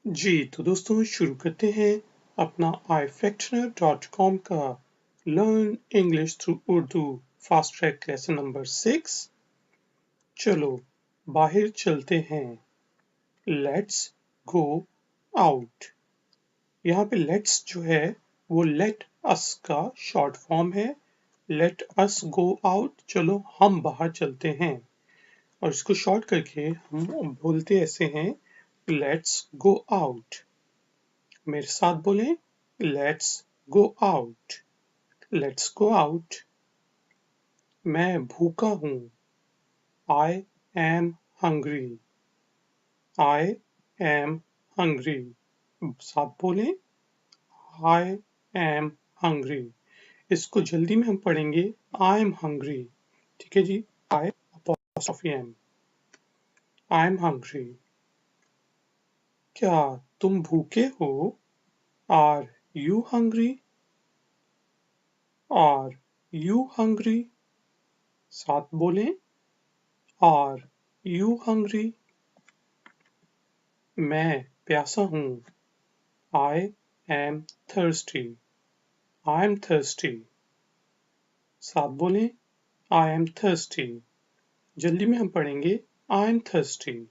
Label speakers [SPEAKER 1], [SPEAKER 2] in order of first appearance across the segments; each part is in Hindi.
[SPEAKER 1] जी तो दोस्तों शुरू करते हैं अपना ifactoner.com का learn English through Urdu fast track lesson number 6। चलो बाहर चलते हैं। Let's go out. यहाँ पे लेट्स जो है वो लेट अस का शॉर्ट फॉर्म है। लेट अस गो आउट, चलो हम बाहर चलते हैं। और इसको शॉर्ट करके हम बोलते ऐसे हैं, लेट्स गो आउट। मेरे साथ बोलें, let's go out. Let's go out. मैं भूखा हूँ। I am hungry. I am hungry. साथ बोलें, आई एम हंग्री। इसको जल्दी में हम पढ़ेंगे, आई एम हंग्री। ठीक है जी, I apostrophe M, I am hungry. क्या तुम भूखे हो? Are you hungry? Are you hungry? साथ बोलें, आर यू हंग्री? मैं प्यासा हूँ। I am thirsty. I am thirsty. साथ बोलें, आई एम थर्स्टी। जल्दी में हम पढ़ेंगे, आई एम थर्स्टी।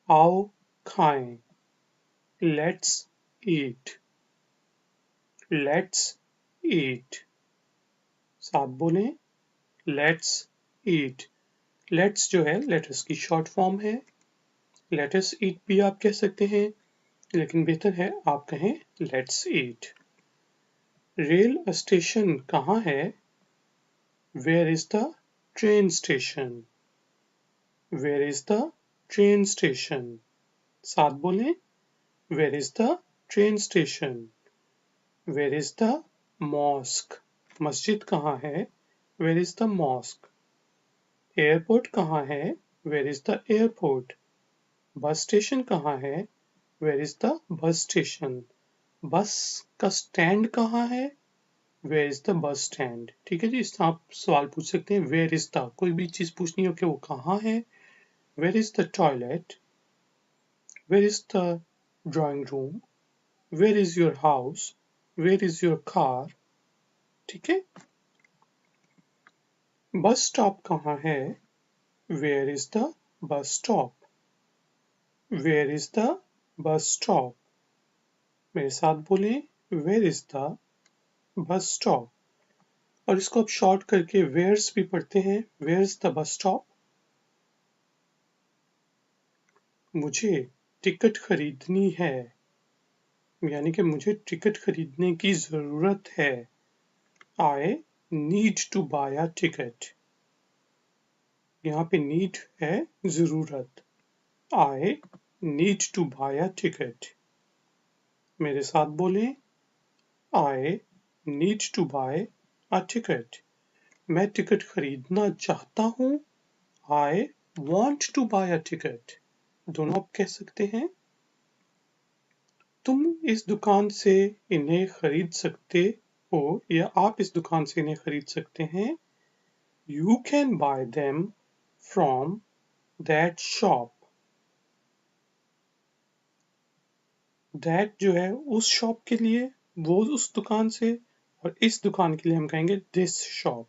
[SPEAKER 1] आओ खाएं। Let's eat. Let's eat. साथ बोलें, लेट्स ईट। लेट्स जो है लेटस की शॉर्ट फॉर्म है। लेटस ईट भी आप कह सकते हैं, लेकिन बेहतर है आप कहें लेट्स ईट। रेल स्टेशन कहाँ है? Where is the train station? Where is the train station? साथ बोलें, Where is the train station? Where is the mosque? मस्जिद कहाँ है? Where is the mosque? Airport कहाँ है? Where is the airport? Bus station कहाँ है? Where is the bus station? बस का स्टैंड कहाँ है? Where is the bus stand? ठीक है जी, इससे आप सवाल पूछ सकते हैं, Where is the, कोई भी चीज पूछनी हो कि वो कहाँ है। Where is the toilet? Where is the drawing room? Where is your house? Where is your car? ठीक है। बस स्टॉप कहाँ है? Where is the bus stop? Where is the bus stop? मेरे साथ बोलें, Where is the bus stop? और इसको आप शॉर्ट करके where's भी पढ़ते हैं, Where's the bus stop? मुझे टिकट खरीदनी है, यानी कि मुझे टिकट खरीदने की जरूरत है। I need to buy a ticket. यहाँ पे need है जरूरत। I need to buy a ticket. मेरे साथ बोलें, I need to buy a ticket. मैं टिकट खरीदना चाहता हूँ। I want to buy a ticket. दोनों आप कह सकते हैं। तुम इस दुकान से इन्हें खरीद सकते हो, या आप इस दुकान से इन्हें खरीद सकते हैं। You can buy them from that shop. That जो है उस शॉप के लिए, वो उस दुकान से, और इस दुकान के लिए हम कहेंगे this shop.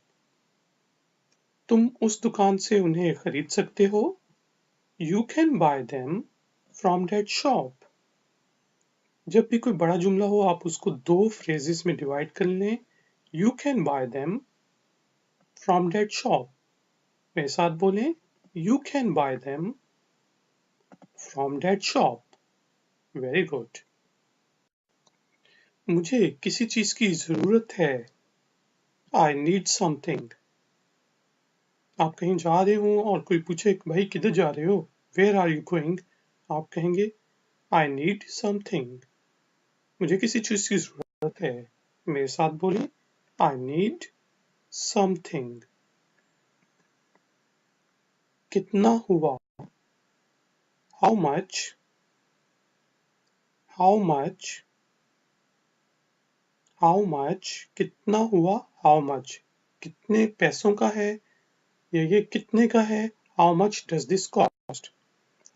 [SPEAKER 1] तुम उस दुकान से उन्हें खरीद सकते हो। You can buy them from that shop. जब भी कोई बड़ा जुमला हो आप उसको दो फ्रेजेस में डिवाइड कर लें। You can buy them from that shop. मेरे साथ बोलें, You can buy them from that shop. Very good. मुझे किसी चीज की जरूरत है। I need something. आप कहीं जा रहे हो और कोई पूछे भाई किधर जा रहे हो, Where are you going? आप कहेंगे I need something. मुझे किसी चीज की जरूरत है। मेरे साथ बोलें, I need something. कितना हुआ? How much? How much? How much? कितना हुआ? How much? कितने पैसों का है, या ये कितने का है। How much does this cost?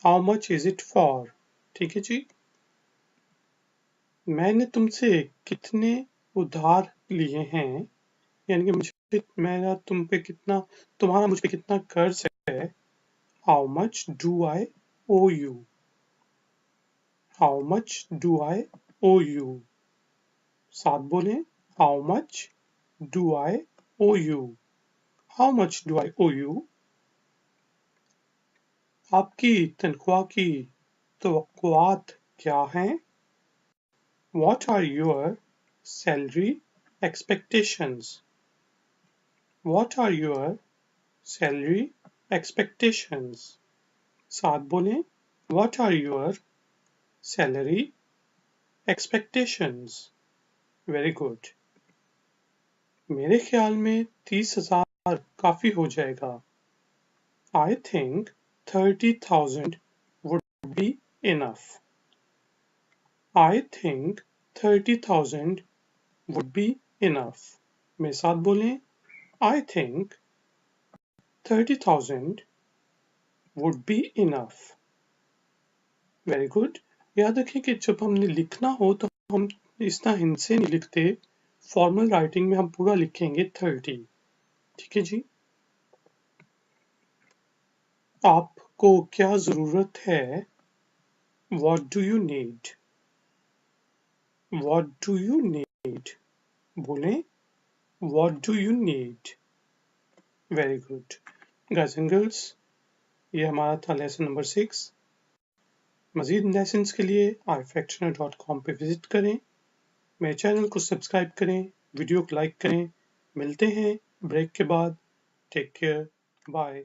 [SPEAKER 1] How much is it for? ठीक है जी। मैंने तुमसे कितने उधार लिए हैं, यानी कि मुझे मेरा तुम पे कितना, तुम्हारा मुझ पे कितना कर्ज है। How much do I owe you, how much do I owe you. साथ बोलें, how much do I owe you, how much do I owe you. आपकी तनख्वाह की तवक्कुआत क्या हैं? What are your salary expectations? What are your salary expectations? साथ बोलें, What are your salary expectations? Very good. मेरे ख्याल में 30,000 काफी हो जाएगा। I think 30,000 would be enough. I think 30,000 would be enough. मेरे साथ बोलें, I think 30,000 would be enough. Very good. याद रखें कि जब हमने लिखना हो तो हम इस तरह हिंद से नहीं लिखते, फॉर्मल राइटिंग में हम पूरा लिखेंगे 30। ठीक है जी। आपको क्या जरूरत है? What do you need? What do you need? बोलें, What do you need? Very good. Guys and girls, ये हमारा था लेसन नंबर 6। मजीद लेसन्स के लिए ifactioner.com पे विजिट करें, मेरे चैनल को सब्सक्राइब करें, वीडियो को लाइक करें। मिलते हैं ब्रेक के बाद। Take care, bye.